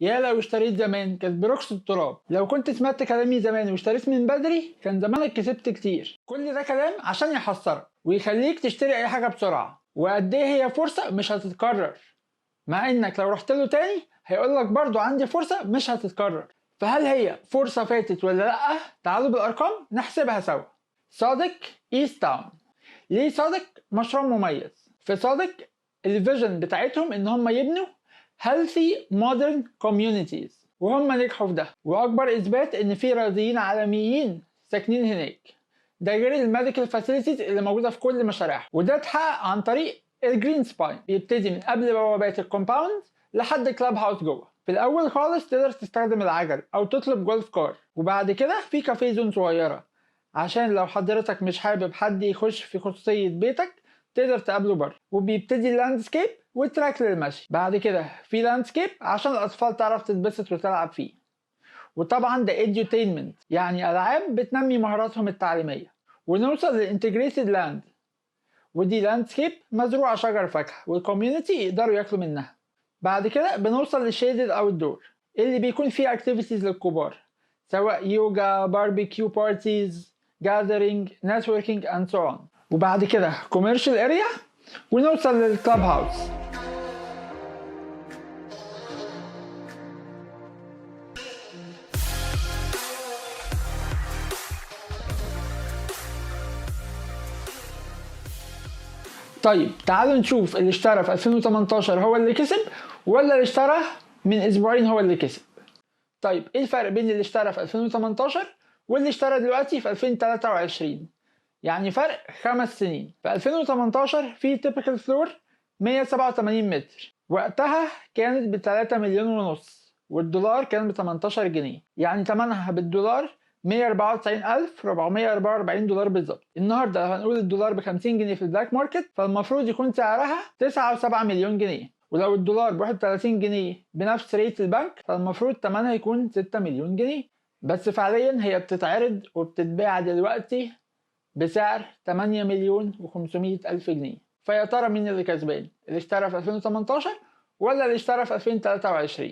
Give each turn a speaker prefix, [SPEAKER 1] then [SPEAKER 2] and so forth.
[SPEAKER 1] يا لو اشتريت زمان كانت برخص التراب. لو كنت سمعت كلامي زمان واشتريت من بدري كان زمانك كسبت كتير. كل ده كلام عشان يحصرك ويخليك تشتري اي حاجة بسرعة. وقد ايه هي فرصة مش هتتكرر، مع انك لو رحت له تاني هيقولك برضو عندي فرصة مش هتتكرر. فهل هي فرصة فاتت ولا لأ؟ تعالوا بالأرقام نحسبها سوا. صادق ايست تاون. ليه صادق مشروع مميز؟ في صادق الفيجن بتاعتهم ان هم يبنوا healthy modern communities، وهم نجحوا في ده، واكبر اثبات ان في رياضيين عالميين ساكنين هناك، ده غير الميديكال فاسيلتيز اللي موجوده في كل مشاريعهم. وده اتحقق عن طريق الجرين سباين، بيبتدي من قبل بوابات الكومباوند لحد كلاب هاوس جوه. في الاول خالص تقدر تستخدم العجل او تطلب جولف كار، وبعد كده في كافيه زون صغيره عشان لو حضرتك مش حابب حد يخش في خصوصيه بيتك تقدر تقابله بره. وبيبتدي اللاندسكيب والتراك للمشي، بعد كده في لاندسكيب عشان الاطفال تعرف تتبسط وتلعب فيه. وطبعا ده edutainment يعني العاب بتنمي مهاراتهم التعليميه. ونوصل للانتجريتد لاند، ودي لاندسكيب مزروعه شجر فاكهه والكوميونتي يقدروا ياكلوا منها. بعد كده بنوصل للشيدد اوت دور اللي بيكون فيه اكتيفيتيز للكبار، سواء يوجا، باربيكيو بارتيز، جاذرينج، نتوركينج اند سو اون. وبعد كده كوميرشال اريا ونوصل للكلاب هاوس. طيب تعالوا نشوف اللي اشترى في 2018 هو اللي كسب ولا اللي اشترى من اسبوعين هو اللي كسب. طيب ايه الفرق بين اللي اشترى في 2018 واللي اشترى دلوقتي في 2023؟ يعني فرق 5 سنين. في 2018 في تيبيكال فلور 187 متر، وقتها كانت ب 3 مليون ونص، والدولار كان ب 18 جنيه، يعني ثمنها بالدولار 194,444 دولار بالظبط. النهارده لو هنقول الدولار ب 50 جنيه في البلاك ماركت فالمفروض يكون سعرها 9.7 مليون جنيه، ولو الدولار ب 31 جنيه بنفس ريت البنك فالمفروض ثمنها يكون 6 مليون جنيه. بس فعليا هي بتتعرض وبتتباع دلوقتي بسعر 8 مليون و500 ألف جنيه. فيا ترى مين اللي كسبان؟ اللي اشترى في 2018 ولا اللي اشترى في 2023؟